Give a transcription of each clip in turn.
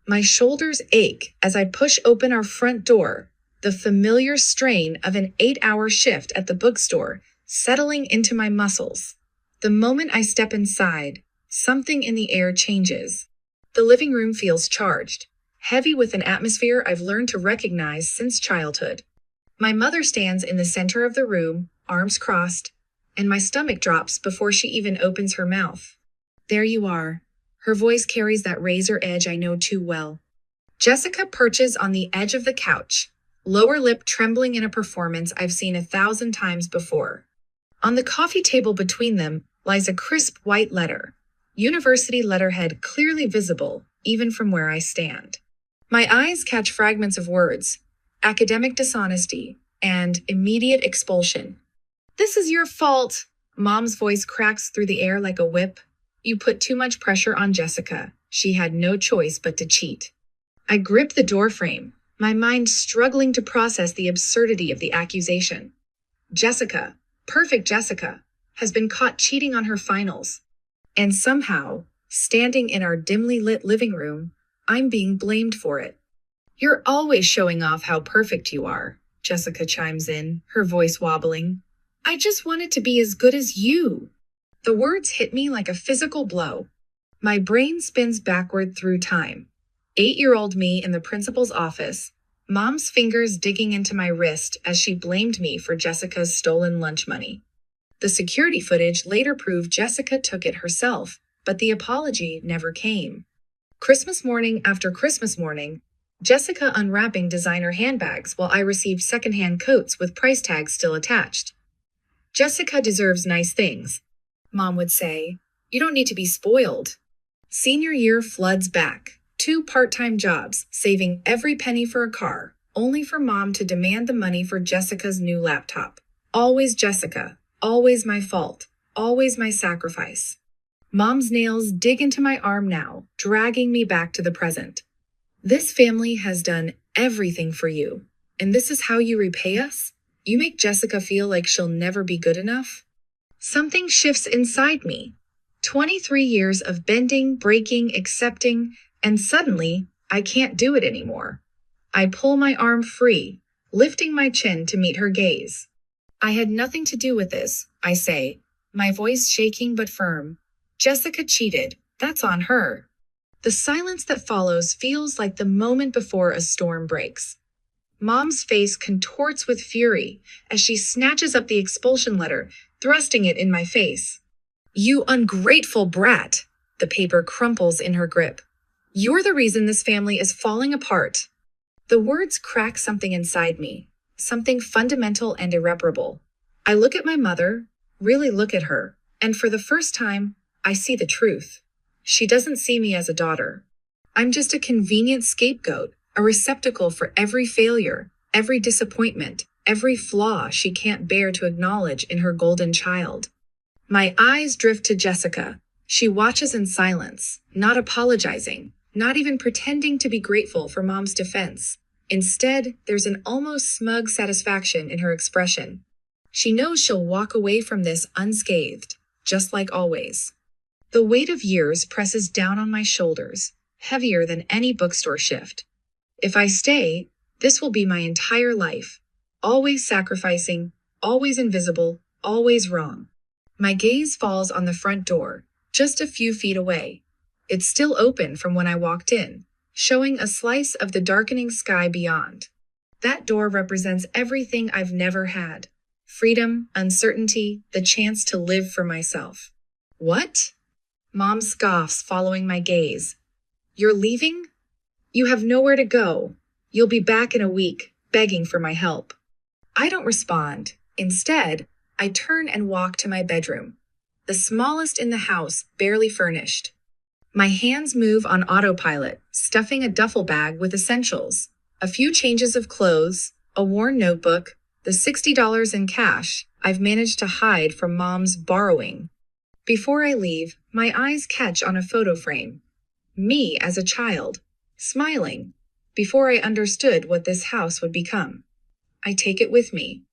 My shoulders ache as I push open our front door, the familiar strain of an 8-hour shift at the bookstore settling into my muscles. The moment I step inside, something in the air changes. The living room feels charged, heavy with an atmosphere I've learned to recognize since childhood. My mother stands in the center of the room, arms crossed, and my stomach drops before she even opens her mouth. There you are. Her voice carries that razor edge I know too well. Jessica perches on the edge of the couch, lower lip trembling in a performance I've seen 1,000 times before. On the coffee table between them lies a crisp white letter, university letterhead clearly visible even from where I stand. My eyes catch fragments of words, academic dishonesty, and immediate expulsion. "This is your fault." Mom's voice cracks through the air like a whip. "You put too much pressure on Jessica. She had no choice but to cheat." I grip the doorframe, my mind struggling to process the absurdity of the accusation. Jessica, perfect Jessica, has been caught cheating on her finals. And somehow, standing in our dimly lit living room, I'm being blamed for it. "You're always showing off how perfect you are," Jessica chimes in, her voice wobbling. "I just wanted to be as good as you." The words hit me like a physical blow. My brain spins backward through time. 8-year-old me in the principal's office, Mom's fingers digging into my wrist as she blamed me for Jessica's stolen lunch money. The security footage later proved Jessica took it herself, but the apology never came. Christmas morning after Christmas morning, Jessica unwrapping designer handbags while I received secondhand coats with price tags still attached. "Jessica deserves nice things," Mom would say. "You don't need to be spoiled." Senior year floods back. 2 part-time jobs, saving every penny for a car, only for Mom to demand the money for Jessica's new laptop. Always Jessica, always my fault, always my sacrifice. Mom's nails dig into my arm now, dragging me back to the present. "This family has done everything for you, and this is how you repay us? You make Jessica feel like she'll never be good enough?" Something shifts inside me. 23 years of bending, breaking, accepting, and suddenly, I can't do it anymore. I pull my arm free, lifting my chin to meet her gaze. "I had nothing to do with this," I say, my voice shaking but firm. "Jessica cheated. That's on her." The silence that follows feels like the moment before a storm breaks. Mom's face contorts with fury as she snatches up the expulsion letter, thrusting it in my face. "You ungrateful brat!" The paper crumples in her grip. "You're the reason this family is falling apart." The words crack something inside me, something fundamental and irreparable. I look at my mother, really look at her, and for the first time, I see the truth. She doesn't see me as a daughter. I'm just a convenient scapegoat, a receptacle for every failure, every disappointment, every flaw she can't bear to acknowledge in her golden child. My eyes drift to Jessica. She watches in silence, not apologizing, not even pretending to be grateful for Mom's defense. Instead, there's an almost smug satisfaction in her expression. She knows she'll walk away from this unscathed, just like always. The weight of years presses down on my shoulders, heavier than any bookstore shift. If I stay, this will be my entire life. Always sacrificing, always invisible, always wrong. My gaze falls on the front door, just a few feet away. It's still open from when I walked in, showing a slice of the darkening sky beyond. That door represents everything I've never had. Freedom, uncertainty, the chance to live for myself. "What?" Mom scoffs, following my gaze. "You're leaving? You have nowhere to go. You'll be back in a week, begging for my help." I don't respond. Instead, I turn and walk to my bedroom, the smallest in the house, barely furnished. My hands move on autopilot, stuffing a duffel bag with essentials, a few changes of clothes, a worn notebook, the $60 in cash I've managed to hide from Mom's borrowing. Before I leave, my eyes catch on a photo frame. Me as a child, smiling, before I understood what this house would become. I take it with me.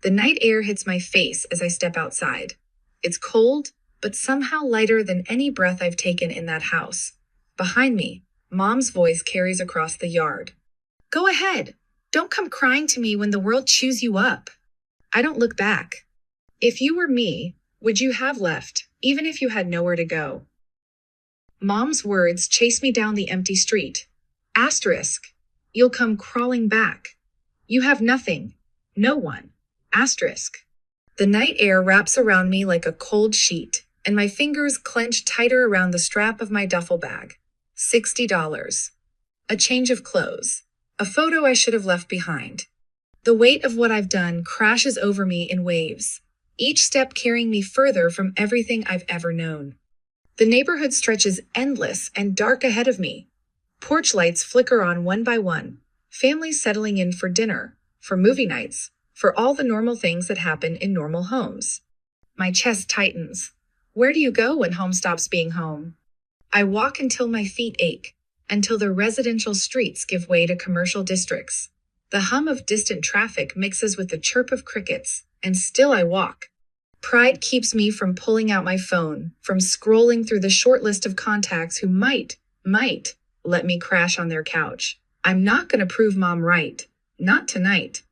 The night air hits my face as I step outside. It's cold, but somehow lighter than any breath I've taken in that house. Behind me, Mom's voice carries across the yard. Go ahead. Don't come crying to me when the world chews you up. I don't look back. If you were me, would you have left, even if you had nowhere to go? Mom's words chase me down the empty street. Asterisk. You'll come crawling back. You have nothing. No one. Asterisk. The night air wraps around me like a cold sheet, and my fingers clench tighter around the strap of my duffel bag. $60. A change of clothes. A photo I should have left behind. The weight of what I've done crashes over me in waves, each step carrying me further from everything I've ever known. The neighborhood stretches endless and dark ahead of me. Porch lights flicker on one by one, families settling in for dinner, for movie nights, for all the normal things that happen in normal homes. My chest tightens. Where do you go when home stops being home? I walk until my feet ache, until the residential streets give way to commercial districts. The hum of distant traffic mixes with the chirp of crickets, and still I walk. Pride keeps me from pulling out my phone, from scrolling through the short list of contacts who might let me crash on their couch. I'm not going to prove Mom right. Not tonight.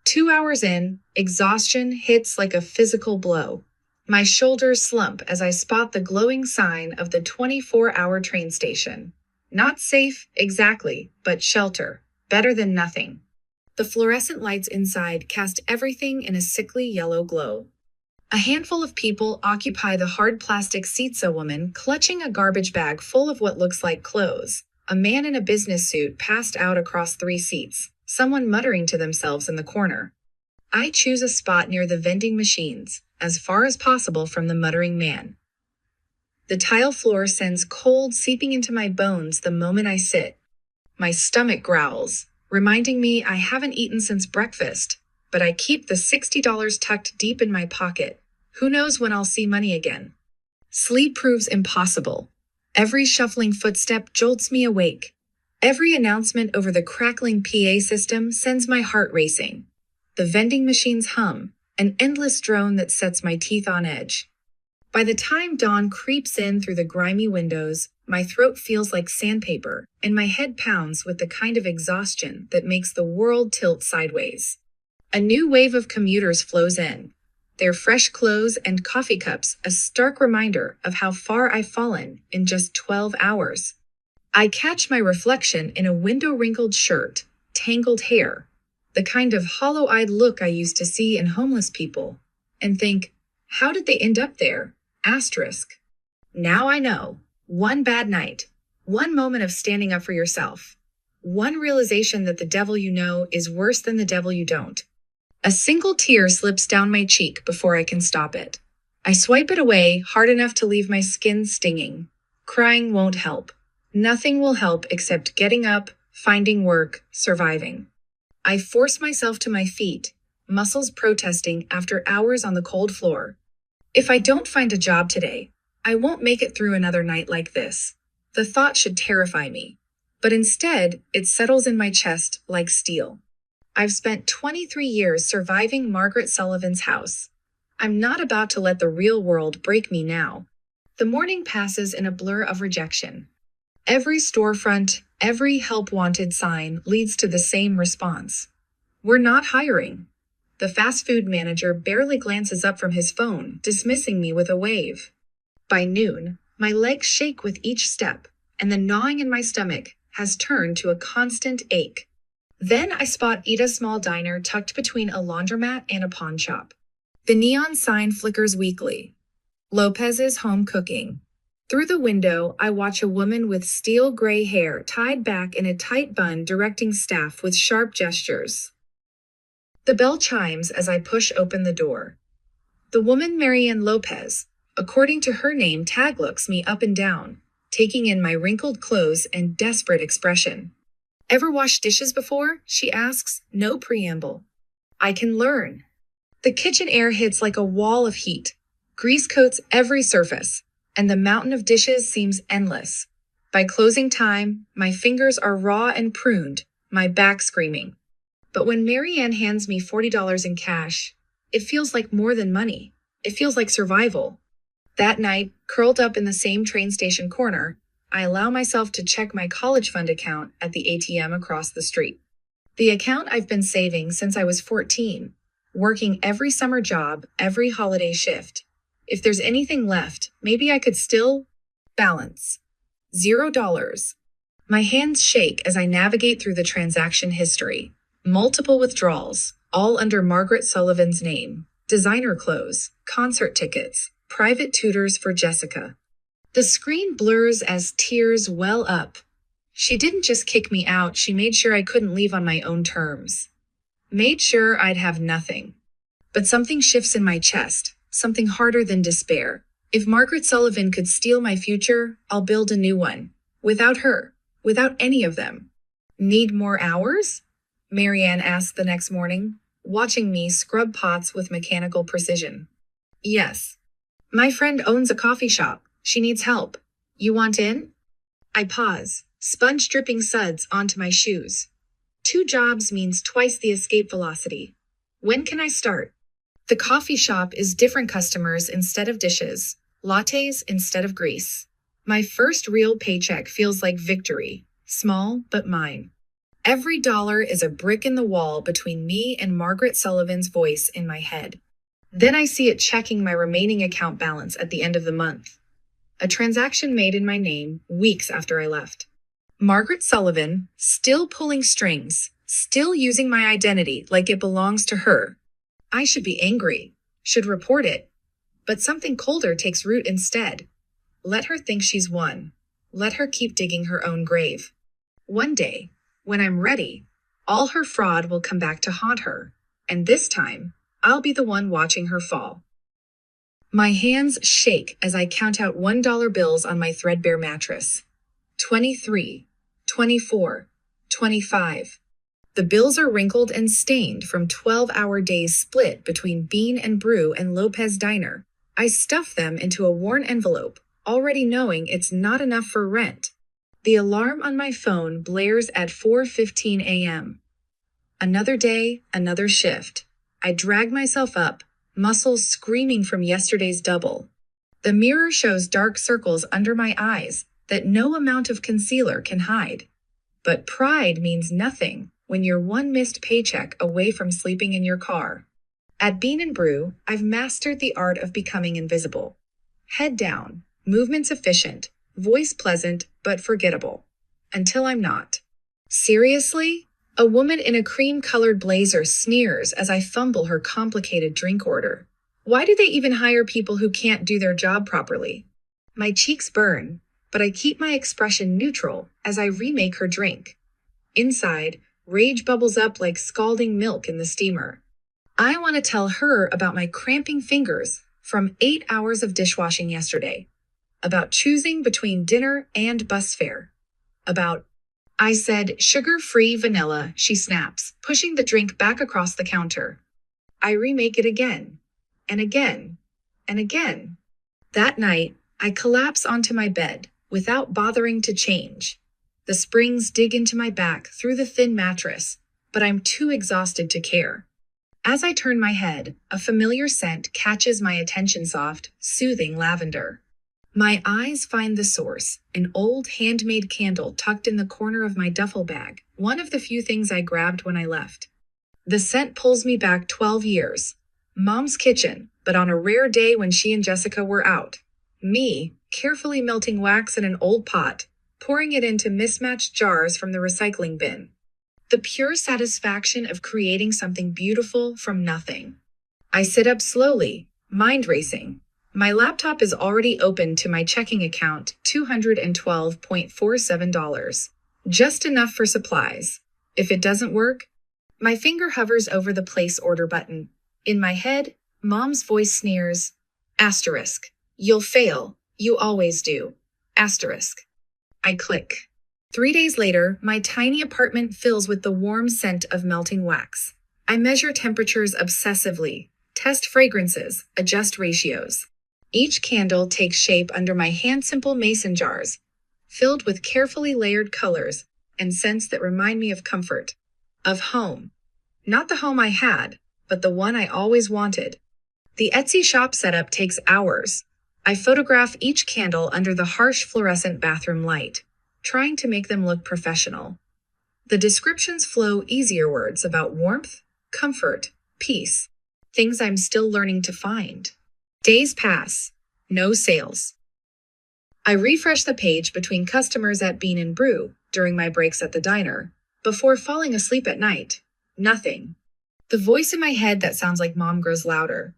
2 hours in, exhaustion hits like a physical blow. My shoulders slump as I spot the glowing sign of the 24-hour train station. Not safe, exactly, but shelter. Better than nothing. The fluorescent lights inside cast everything in a sickly yellow glow. A handful of people occupy the hard plastic seats, a woman clutching a garbage bag full of what looks like clothes. A man in a business suit passed out across 3 seats, someone muttering to themselves in the corner. I choose a spot near the vending machines, as far as possible from the muttering man. The tile floor sends cold seeping into my bones the moment I sit. My stomach growls, reminding me I haven't eaten since breakfast, but I keep the $60 tucked deep in my pocket. Who knows when I'll see money again? Sleep proves impossible. Every shuffling footstep jolts me awake. Every announcement over the crackling PA system sends my heart racing. The vending machines hum, an endless drone that sets my teeth on edge. By the time dawn creeps in through the grimy windows, my throat feels like sandpaper, and my head pounds with the kind of exhaustion that makes the world tilt sideways. A new wave of commuters flows in, their fresh clothes and coffee cups a stark reminder of how far I've fallen in just 12 hours. I catch my reflection in a window-wrinkled shirt, tangled hair, the kind of hollow-eyed look I used to see in homeless people, and think, how did they end up there? Asterisk. Now I know. One bad night. One moment of standing up for yourself. One realization that the devil you know is worse than the devil you don't. A single tear slips down my cheek before I can stop it. I swipe it away hard enough to leave my skin stinging. Crying won't help. Nothing will help except getting up, finding work, surviving. I force myself to my feet, muscles protesting after hours on the cold floor. If I don't find a job today, I won't make it through another night like this. The thought should terrify me, but instead, it settles in my chest like steel. I've spent 23 years surviving Margaret Sullivan's house. I'm not about to let the real world break me now. The morning passes in a blur of rejection. Every storefront, every help-wanted sign leads to the same response. We're not hiring. The fast food manager barely glances up from his phone, dismissing me with a wave. By noon, my legs shake with each step, and the gnawing in my stomach has turned to a constant ache. Then I spot Ida's small diner tucked between a laundromat and a pawn shop. The neon sign flickers weakly. Lopez's Home Cooking. Through the window, I watch a woman with steel gray hair tied back in a tight bun directing staff with sharp gestures. The bell chimes as I push open the door. The woman Marianne Lopez, according to her name tag, looks me up and down, taking in my wrinkled clothes and desperate expression. Ever washed dishes before? She asks, no preamble. I can learn. The kitchen air hits like a wall of heat. Grease coats every surface, and the mountain of dishes seems endless. By closing time, my fingers are raw and pruned, my back screaming. But when Marianne hands me $40 in cash, it feels like more than money. It feels like survival. That night, curled up in the same train station corner, I allow myself to check my college fund account at the ATM across the street. The account I've been saving since I was 14, working every summer job, every holiday shift. If there's anything left, maybe I could still balance. $0. My hands shake as I navigate through the transaction history. Multiple withdrawals, all under Margaret Sullivan's name. Designer clothes, concert tickets, private tutors for Jessica. The screen blurs as tears well up. She didn't just kick me out, she made sure I couldn't leave on my own terms. Made sure I'd have nothing. But something shifts in my chest, something harder than despair. If Margaret Sullivan could steal my future, I'll build a new one. Without her. Without any of them. Need more hours? Marianne asked the next morning, watching me scrub pots with mechanical precision. Yes. My friend owns a coffee shop. She needs help. You want in? I pause, sponge dripping suds onto my shoes. 2 jobs means twice the escape velocity. When can I start? The coffee shop is different customers instead of dishes, lattes instead of grease. My first real paycheck feels like victory, small but mine. Every dollar is a brick in the wall between me and Margaret Sullivan's voice in my head. Then I see it checking my remaining account balance at the end of the month. A transaction made in my name weeks after I left. Margaret Sullivan, still pulling strings, still using my identity like it belongs to her. I should be angry, should report it. But something colder takes root instead. Let her think she's won. Let her keep digging her own grave. One day, when I'm ready, all her fraud will come back to haunt her, and this time, I'll be the one watching her fall. My hands shake as I count out $1 bills on my threadbare mattress. 23, 24, 25. The bills are wrinkled and stained from 12-hour days split between Bean and Brew and Lopez Diner. I stuff them into a worn envelope, already knowing it's not enough for rent. The alarm on my phone blares at 4:15 a.m. Another day, another shift. I drag myself up, muscles screaming from yesterday's double. The mirror shows dark circles under my eyes that no amount of concealer can hide. But pride means nothing when you're one missed paycheck away from sleeping in your car. At Bean and Brew, I've mastered the art of becoming invisible. Head down, movements efficient, voice pleasant but forgettable. Until I'm not. Seriously? A woman in a cream-colored blazer sneers as I fumble her complicated drink order. Why do they even hire people who can't do their job properly? My cheeks burn, but I keep my expression neutral as I remake her drink. Inside, rage bubbles up like scalding milk in the steamer. I want to tell her about my cramping fingers from 8 hours of dishwashing yesterday. About choosing between dinner and bus fare. I said, sugar-free vanilla, she snaps, pushing the drink back across the counter. I remake it again, and again, and again. That night, I collapse onto my bed without bothering to change. The springs dig into my back through the thin mattress, but I'm too exhausted to care. As I turn my head, a familiar scent catches my attention, soft, soothing lavender. My eyes find the source, an old handmade candle tucked in the corner of my duffel bag, one of the few things I grabbed when I left. The scent pulls me back 12 years. Mom's kitchen, but on a rare day when she and Jessica were out. Me, carefully melting wax in an old pot, pouring it into mismatched jars from the recycling bin. The pure satisfaction of creating something beautiful from nothing. I sit up slowly, mind racing. My laptop is already open to my checking account, $212.47. Just enough for supplies. If it doesn't work, my finger hovers over the place order button. In my head, Mom's voice sneers, asterisk. You'll fail. You always do. Asterisk. I click. 3 days later, my tiny apartment fills with the warm scent of melting wax. I measure temperatures obsessively, test fragrances, adjust ratios. Each candle takes shape under my hand-simple mason jars, filled with carefully layered colors and scents that remind me of comfort, of home. Not the home I had, but the one I always wanted. The Etsy shop setup takes hours. I photograph each candle under the harsh fluorescent bathroom light, trying to make them look professional. The descriptions flow easier words about warmth, comfort, peace, things I'm still learning to find. Days pass. No sales. I refresh the page between customers at Bean and Brew during my breaks at the diner, before falling asleep at night. Nothing. The voice in my head that sounds like mom grows louder.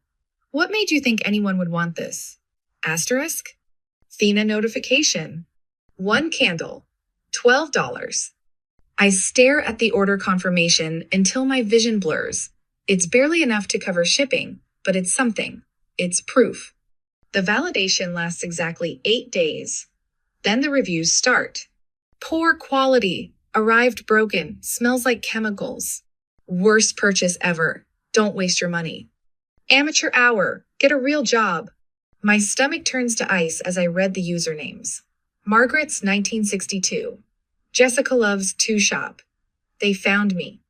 What made you think anyone would want this? Asterisk? Thena notification. 1 candle. $12. I stare at the order confirmation until my vision blurs. It's barely enough to cover shipping, but it's something. It's proof. The validation lasts exactly 8 days. Then the reviews start. Poor quality. Arrived broken. Smells like chemicals. Worst purchase ever. Don't waste your money. Amateur hour. Get a real job. My stomach turns to ice as I read the usernames. Margaret's 1962. Jessica Love's 2 Shop. They found me.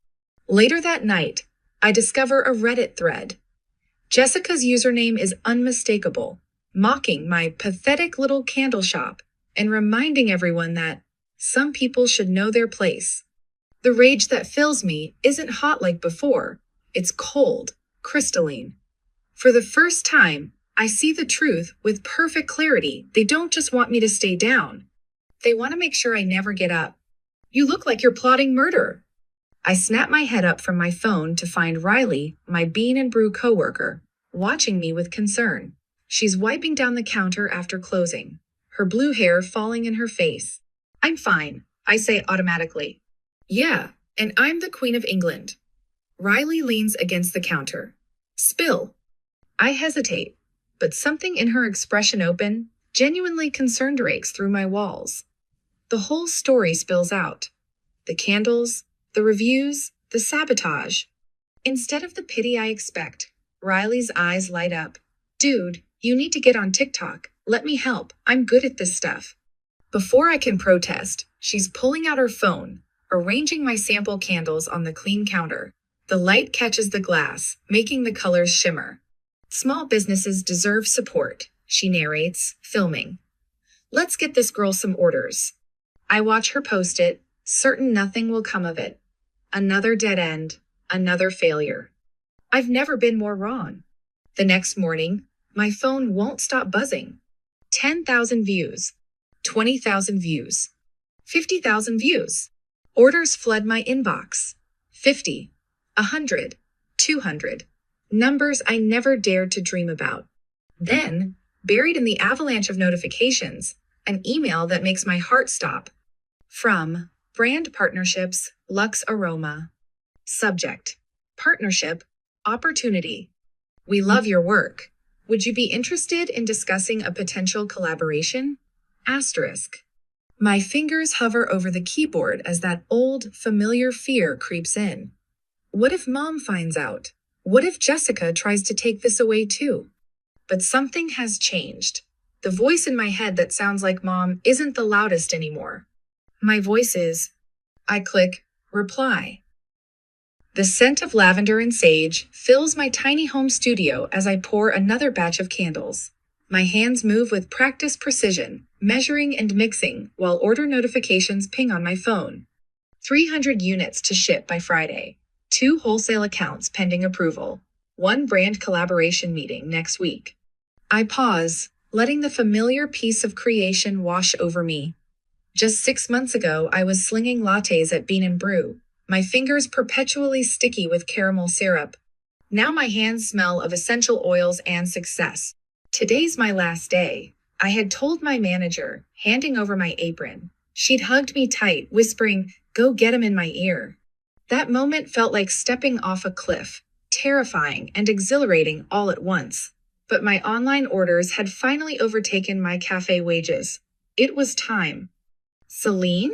Later that night, I discover a Reddit thread. Jessica's username is unmistakable, mocking my pathetic little candle shop and reminding everyone that some people should know their place. The rage that fills me isn't hot like before. It's cold, crystalline. For the first time, I see the truth with perfect clarity. They don't just want me to stay down. They want to make sure I never get up. You look like you're plotting murder. I snap my head up from my phone to find Riley, my Bean and Brew coworker, watching me with concern. She's wiping down the counter after closing, her blue hair falling in her face. I'm fine, I say automatically. Yeah, and I'm the Queen of England. Riley leans against the counter. Spill. I hesitate, but something in her expression genuinely concerned rakes through my walls. The whole story spills out. The candles, the reviews, the sabotage. Instead of the pity I expect, Riley's eyes light up. Dude, you need to get on TikTok. Let me help. I'm good at this stuff. Before I can protest, she's pulling out her phone, arranging my sample candles on the clean counter. The light catches the glass, making the colors shimmer. Small businesses deserve support, she narrates, filming. Let's get this girl some orders. I watch her post it, certain nothing will come of it. Another dead end, another failure. I've never been more wrong. The next morning, my phone won't stop buzzing. 10,000 views, 20,000 views, 50,000 views. Orders flood my inbox. 50, 100, 200. Numbers I never dared to dream about. Then, buried in the avalanche of notifications, an email that makes my heart stop. From Brand Partnerships, Lux Aroma. Subject: Partnership, Opportunity. We love your work. Would you be interested in discussing a potential collaboration? Asterisk. My fingers hover over the keyboard as that old, familiar fear creeps in. What if Mom finds out? What if Jessica tries to take this away too? But something has changed. The voice in my head that sounds like Mom isn't the loudest anymore. My voice is. I click reply. The scent of lavender and sage fills my tiny home studio as I pour another batch of candles. My hands move with practiced precision, measuring and mixing while order notifications ping on my phone. 300 units to ship by Friday. 2 wholesale accounts pending approval. 1 brand collaboration meeting next week. I pause, letting the familiar piece of creation wash over me. Just 6 months ago, I was slinging lattes at Bean and Brew, my fingers perpetually sticky with caramel syrup. Now my hands smell of essential oils and success. Today's my last day. I had told my manager, handing over my apron. She'd hugged me tight, whispering, "Go get him," in my ear. That moment felt like stepping off a cliff, terrifying and exhilarating all at once. But my online orders had finally overtaken my cafe wages. It was time. Celine?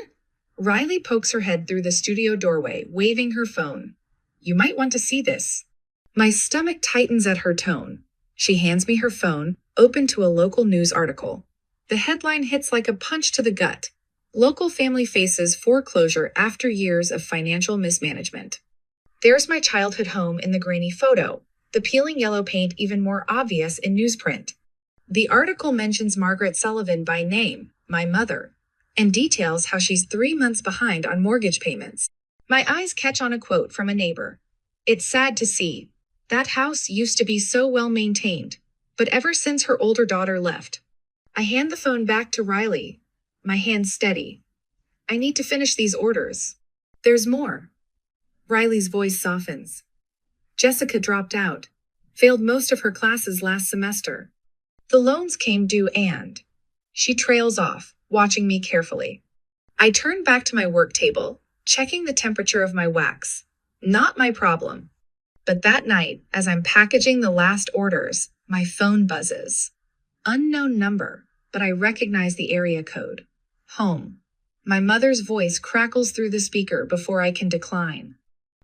Riley pokes her head through the studio doorway, waving her phone. You might want to see this. My stomach tightens at her tone. She hands me her phone, open to a local news article. The headline hits like a punch to the gut. Local family faces foreclosure after years of financial mismanagement. There's my childhood home in the grainy photo, the peeling yellow paint even more obvious in newsprint. The article mentions Margaret Sullivan by name, my mother, and details how she's 3 months behind on mortgage payments. My eyes catch on a quote from a neighbor. It's sad to see. That house used to be so well maintained, but ever since her older daughter left. I hand the phone back to Riley, my hands steady. I need to finish these orders. There's more. Riley's voice softens. Jessica dropped out, failed most of her classes last semester. The loans came due and she trails off, watching me carefully. I turn back to my work table, checking the temperature of my wax. Not my problem. But that night, as I'm packaging the last orders, my phone buzzes. Unknown number, but I recognize the area code. Home. My mother's voice crackles through the speaker before I can decline.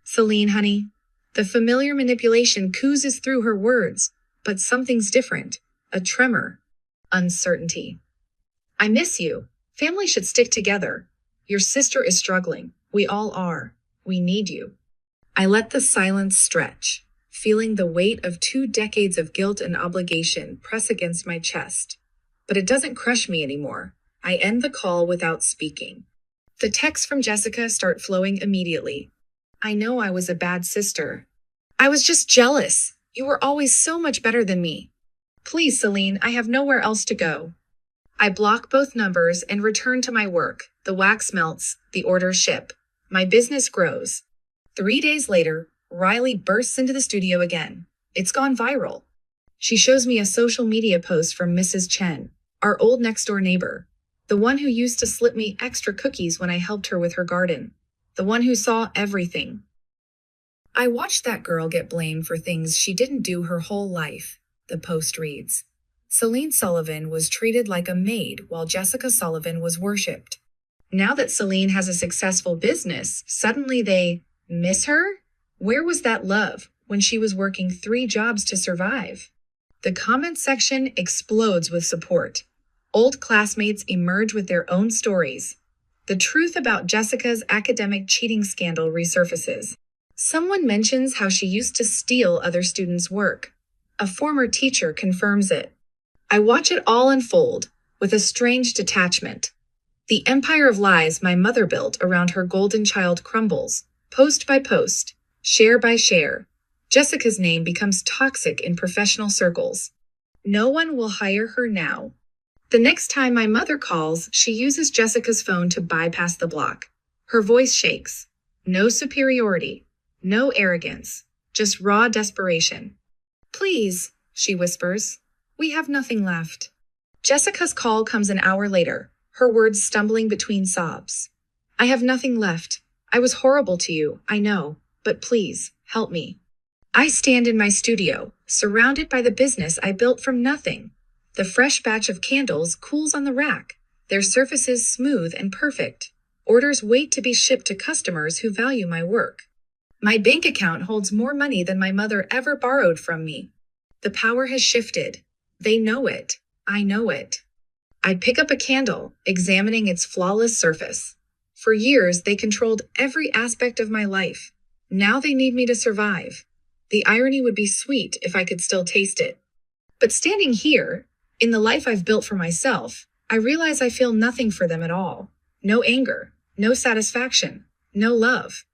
Celine, honey. The familiar manipulation oozes through her words, but something's different. A tremor. Uncertainty. I miss you. Family should stick together. Your sister is struggling. We all are. We need you. I let the silence stretch, feeling the weight of 2 decades of guilt and obligation press against my chest. But it doesn't crush me anymore. I end the call without speaking. The texts from Jessica start flowing immediately. I know I was a bad sister. I was just jealous. You were always so much better than me. Please, Celine, I have nowhere else to go. I block both numbers and return to my work. The wax melts, the orders ship. My business grows. 3 days later, Riley bursts into the studio again. It's gone viral. She shows me a social media post from Mrs. Chen, our old next-door neighbor, the one who used to slip me extra cookies when I helped her with her garden, the one who saw everything. I watched that girl get blamed for things she didn't do her whole life, the post reads. Celine Sullivan was treated like a maid while Jessica Sullivan was worshipped. Now that Celine has a successful business, suddenly they miss her? Where was that love when she was working 3 jobs to survive? The comment section explodes with support. Old classmates emerge with their own stories. The truth about Jessica's academic cheating scandal resurfaces. Someone mentions how she used to steal other students' work. A former teacher confirms it. I watch it all unfold with a strange detachment. The empire of lies my mother built around her golden child crumbles. Post by post, share by share, Jessica's name becomes toxic in professional circles. No one will hire her now. The next time my mother calls, she uses Jessica's phone to bypass the block. Her voice shakes. No superiority, no arrogance, just raw desperation. Please, she whispers, we have nothing left. Jessica's call comes an hour later, her words stumbling between sobs. I have nothing left. I was horrible to you, I know, but please, help me. I stand in my studio, surrounded by the business I built from nothing. The fresh batch of candles cools on the rack, their surfaces smooth and perfect. Orders wait to be shipped to customers who value my work. My bank account holds more money than my mother ever borrowed from me. The power has shifted. They know it. I know it. I pick up a candle, examining its flawless surface. For years, they controlled every aspect of my life. Now they need me to survive. The irony would be sweet if I could still taste it. But standing here, in the life I've built for myself, I realize I feel nothing for them at all. No anger, no satisfaction, no love.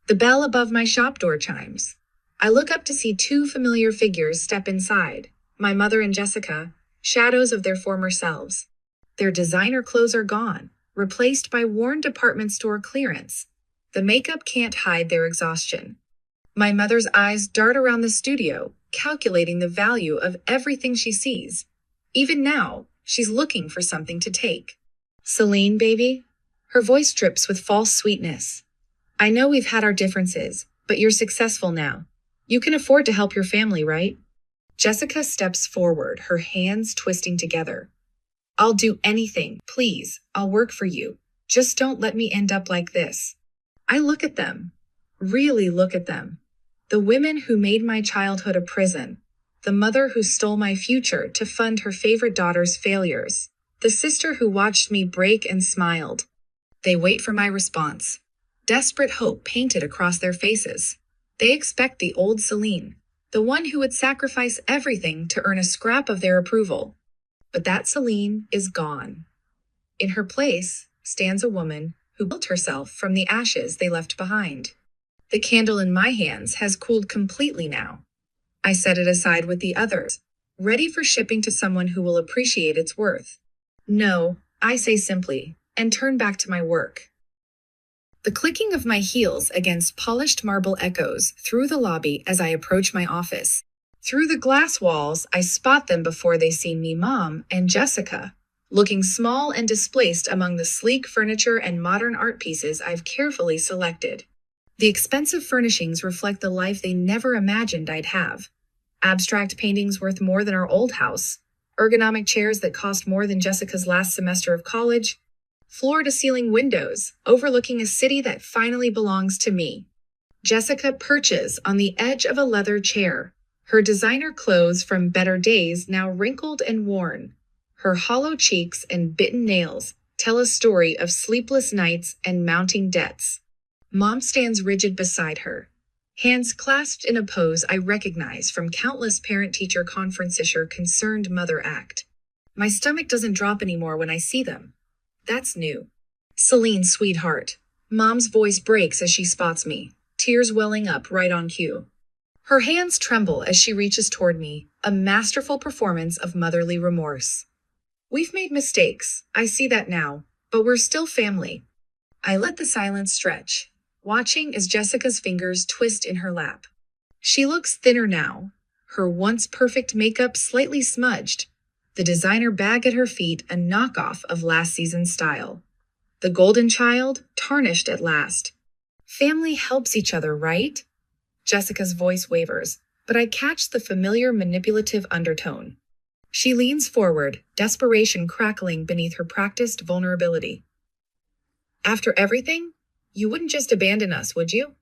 The bell above my shop door chimes. I look up to see 2 familiar figures step inside, my mother and Jessica, shadows of their former selves. Their designer clothes are gone, replaced by worn department store clearance. The makeup can't hide their exhaustion. My mother's eyes dart around the studio, calculating the value of everything she sees. Even now, she's looking for something to take. Celine, baby? Her voice drips with false sweetness. I know we've had our differences, but you're successful now. You can afford to help your family, right? Jessica steps forward, her hands twisting together. I'll do anything, please. I'll work for you. Just don't let me end up like this. I look at them. Really look at them. The women who made my childhood a prison. The mother who stole my future to fund her favorite daughter's failures. The sister who watched me break and smiled. They wait for my response. Desperate hope painted across their faces. They expect the old Celine, the one who would sacrifice everything to earn a scrap of their approval. But that Celine is gone. In her place stands a woman who built herself from the ashes they left behind. The candle in my hands has cooled completely now. I set it aside with the others, ready for shipping to someone who will appreciate its worth. No, I say simply, and turn back to my work. The clicking of my heels against polished marble echoes through the lobby as I approach my office. Through the glass walls, I spot them before they see me, Mom and Jessica, looking small and displaced among the sleek furniture and modern art pieces I've carefully selected. The expensive furnishings reflect the life they never imagined I'd have. Abstract paintings worth more than our old house, ergonomic chairs that cost more than Jessica's last semester of college, floor-to-ceiling windows overlooking a city that finally belongs to me. Jessica perches on the edge of a leather chair, her designer clothes from better days now wrinkled and worn. Her hollow cheeks and bitten nails tell a story of sleepless nights and mounting debts. Mom stands rigid beside her, hands clasped in a pose I recognize from countless parent-teacher conference-issuer concerned mother act. My stomach doesn't drop anymore when I see them. That's new. Celine, sweetheart. Mom's voice breaks as she spots me, tears welling up right on cue. Her hands tremble as she reaches toward me, a masterful performance of motherly remorse. We've made mistakes, I see that now, but we're still family. I let the silence stretch, watching as Jessica's fingers twist in her lap. She looks thinner now, her once perfect makeup slightly smudged, the designer bag at her feet a knockoff of last season's style. The golden child tarnished at last. Family helps each other, right? Jessica's voice wavers, but I catch the familiar manipulative undertone. She leans forward, desperation crackling beneath her practiced vulnerability. After everything, you wouldn't just abandon us, would you?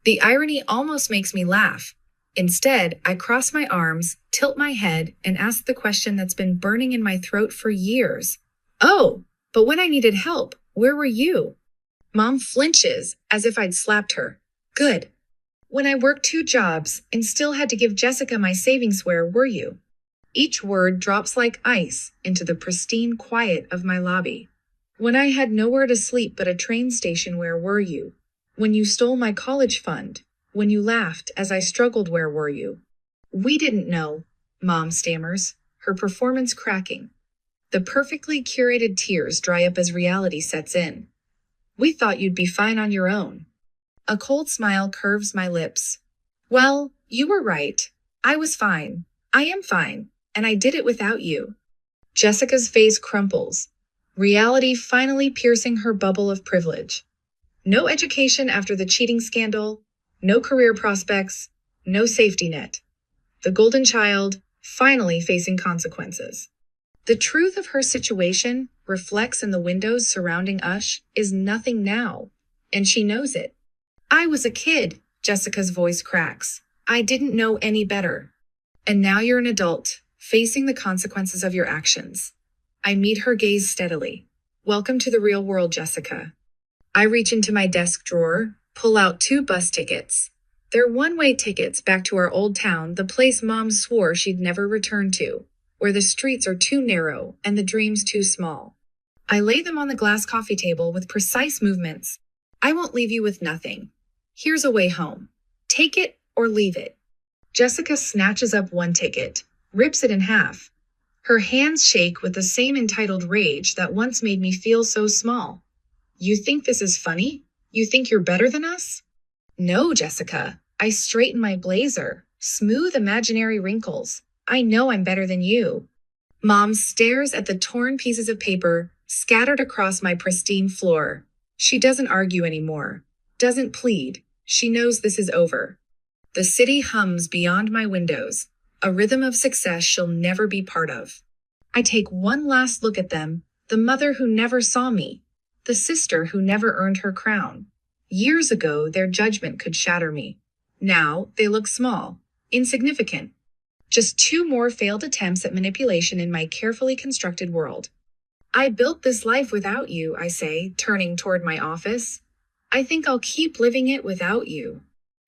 The irony almost makes me laugh. Instead, I cross my arms, tilt my head, and ask the question that's been burning in my throat for years. Oh, but when I needed help, where were you? Mom flinches, as if I'd slapped her. Good. When I worked 2 jobs and still had to give Jessica my savings, where were you? Each word drops like ice into the pristine quiet of my lobby. When I had nowhere to sleep but a train station, where were you? When you stole my college fund? When you laughed as I struggled, where were you? We didn't know, Mom stammers, her performance cracking. The perfectly curated tears dry up as reality sets in. We thought you'd be fine on your own. A cold smile curves my lips. Well, you were right. I was fine. I am fine, and I did it without you. Jessica's face crumples, reality finally piercing her bubble of privilege. No education after the cheating scandal, no career prospects, no safety net. The golden child finally facing consequences. The truth of her situation reflects in the windows surrounding us is nothing now, and she knows it. I was a kid, Jessica's voice cracks. I didn't know any better. And now you're an adult, facing the consequences of your actions. I meet her gaze steadily. Welcome to the real world, Jessica. I reach into my desk drawer, pull out 2 bus tickets. They're one-way tickets back to our old town, the place Mom swore she'd never return to, where the streets are too narrow and the dreams too small. I lay them on the glass coffee table with precise movements. I won't leave you with nothing. Here's a way home. Take it or leave it. Jessica snatches up one ticket, rips it in half. Her hands shake with the same entitled rage that once made me feel so small. You think this is funny? You think you're better than us? No, Jessica. I straighten my blazer, smooth imaginary wrinkles. I know I'm better than you. Mom stares at the torn pieces of paper scattered across my pristine floor. She doesn't argue anymore, doesn't plead. She knows this is over. The city hums beyond my windows, a rhythm of success she'll never be part of. I take one last look at them, the mother who never saw me, the sister who never earned her crown. Years ago, their judgment could shatter me. Now, they look small, insignificant. Just 2 more failed attempts at manipulation in my carefully constructed world. I built this life without you, I say, turning toward my office. I think I'll keep living it without you.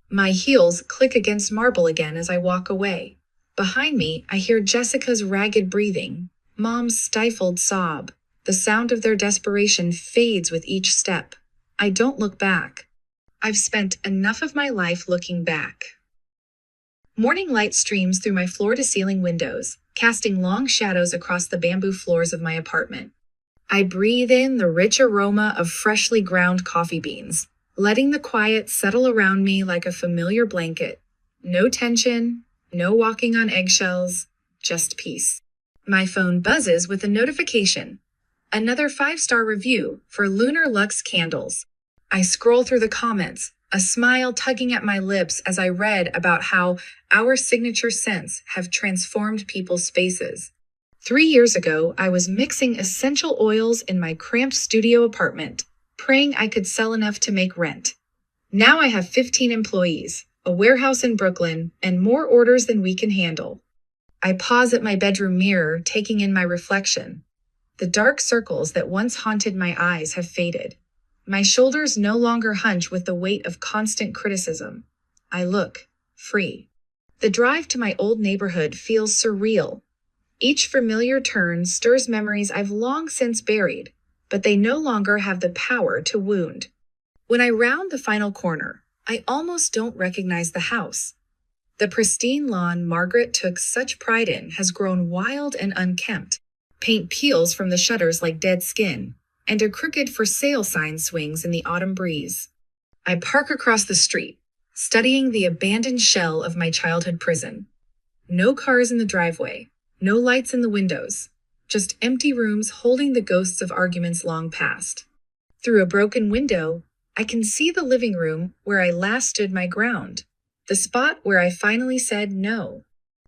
My heels click against marble again as I walk away. Behind me, I hear Jessica's ragged breathing, Mom's stifled sob. The sound of their desperation fades with each step. I don't look back. I've spent enough of my life looking back. Morning light streams through my floor-to-ceiling windows, casting long shadows across the bamboo floors of my apartment. I breathe in the rich aroma of freshly ground coffee beans, letting the quiet settle around me like a familiar blanket. No tension, no walking on eggshells, just peace. My phone buzzes with a notification. Another 5-star review for Lunar Lux candles. I scroll through the comments, a smile tugging at my lips as I read about how our signature scents have transformed people's faces. 3 years ago, I was mixing essential oils in my cramped studio apartment, praying I could sell enough to make rent. Now I have 15 employees, a warehouse in Brooklyn, and more orders than we can handle. I pause at my bedroom mirror, taking in my reflection. The dark circles that once haunted my eyes have faded. My shoulders no longer hunch with the weight of constant criticism. I look free. The drive to my old neighborhood feels surreal. Each familiar turn stirs memories I've long since buried, but they no longer have the power to wound. When I round the final corner, I almost don't recognize the house. The pristine lawn Margaret took such pride in has grown wild and unkempt. Paint peels from the shutters like dead skin, and a crooked for sale sign swings in the autumn breeze. I park across the street, studying the abandoned shell of my childhood prison. No cars in the driveway, no lights in the windows, just empty rooms holding the ghosts of arguments long past. Through a broken window, I can see the living room where I last stood my ground, the spot where I finally said no.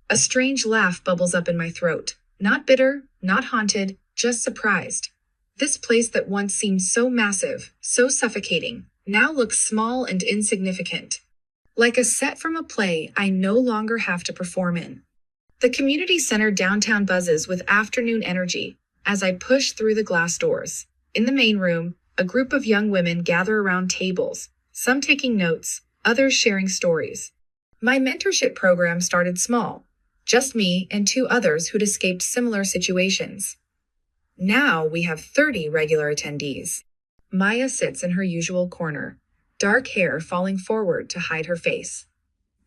A strange laugh bubbles up in my throat, not bitter, not haunted, just surprised. This place that once seemed so massive, so suffocating, now looks small and insignificant. Like a set from a play I no longer have to perform in. The community center downtown buzzes with afternoon energy as I push through the glass doors. In the main room, a group of young women gather around tables, some taking notes, others sharing stories. My mentorship program started small, just me and 2 others who'd escaped similar situations. Now we have 30 regular attendees. Maya sits in her usual corner, dark hair falling forward to hide her face.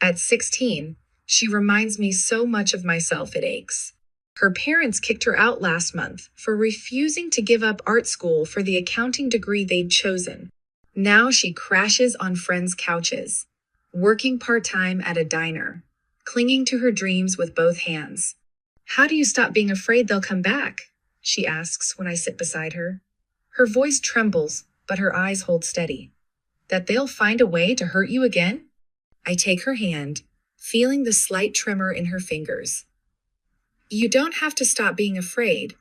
At 16, she reminds me so much of myself it aches. Her parents kicked her out last month for refusing to give up art school for the accounting degree they'd chosen. Now she crashes on friends' couches, working part-time at a diner, clinging to her dreams with both hands. How do you stop being afraid they'll come back? She asks when I sit beside her. Her voice trembles, but her eyes hold steady. That they'll find a way to hurt you again? I take her hand, feeling the slight tremor in her fingers. You don't have to stop being afraid.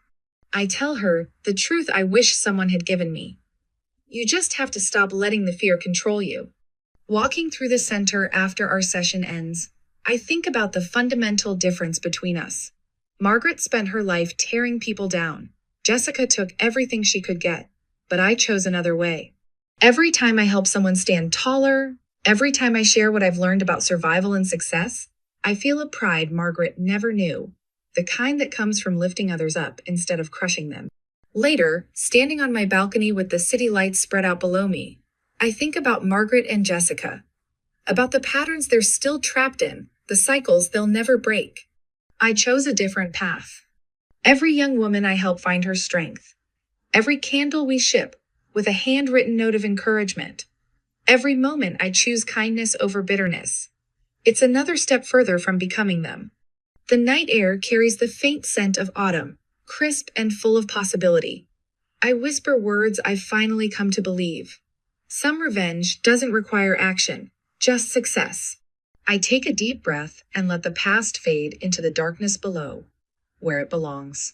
I tell her the truth I wish someone had given me. You just have to stop letting the fear control you. Walking through the center after our session ends, I think about the fundamental difference between us. Margaret spent her life tearing people down. Jessica took everything she could get, but I chose another way. Every time I help someone stand taller, every time I share what I've learned about survival and success, I feel a pride Margaret never knew, the kind that comes from lifting others up instead of crushing them. Later, standing on my balcony with the city lights spread out below me, I think about Margaret and Jessica, about the patterns they're still trapped in, the cycles they'll never break. I chose a different path. Every young woman I help find her strength. Every candle we ship with a handwritten note of encouragement. Every moment I choose kindness over bitterness. It's another step further from becoming them. The night air carries the faint scent of autumn, crisp and full of possibility. I whisper words I've finally come to believe. Some revenge doesn't require action, just success. I take a deep breath and let the past fade into the darkness below, where it belongs.